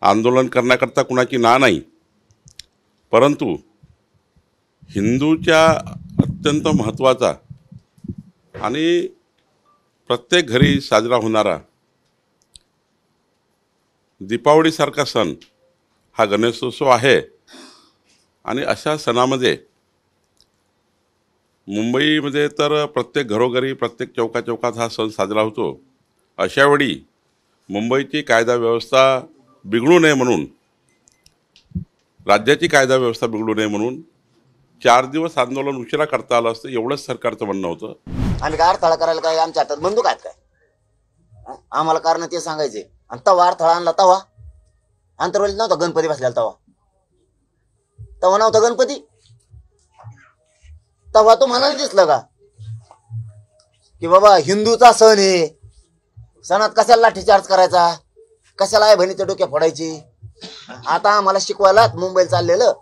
आंदोलन करण्याकरता कुणाची ना नाही, परंतु हिंदूच्या अत्यंत महत्त्वाचा आणि प्रत्येक घरी साजरा होणारा दीपावलीसारखा सण हा गणेशोत्सव आहे। आणि अशा सणामध्ये मुंबईमध्ये तर प्रत्येक घरोघरी प्रत्येक चौकाचौकात हा सण साजरा होतो। अशावेळी मुंबईची कायदा व्यवस्था बिघडू नये म्हणून, राज्याची कायदा व्यवस्था बिघडू नये म्हणून 4 दिवस आंदोलन उशिरा करता आलं असतं, एवढंच सरकारचं म्हणणं होतं। आम्ही काय अडथळा करायला काय आमच्या हातात बंदूक आहेत काय? आम्हाला कारण ते सांगायचे। आणि तवा अडथळा आणला तवा आंतरवलीत नव्हता गणपती बसलेला, तवा नव्हता गणपती, तवा तो म्हणायला दिसलं का की बाबा हिंदूचा सण आहे, सणात कशाला लाठीचार्ज करायचा, कशाला आई बहिणीच्या डोक्या फोडायची। आता आम्हाला शिकवायला मुंबईला चाललेलं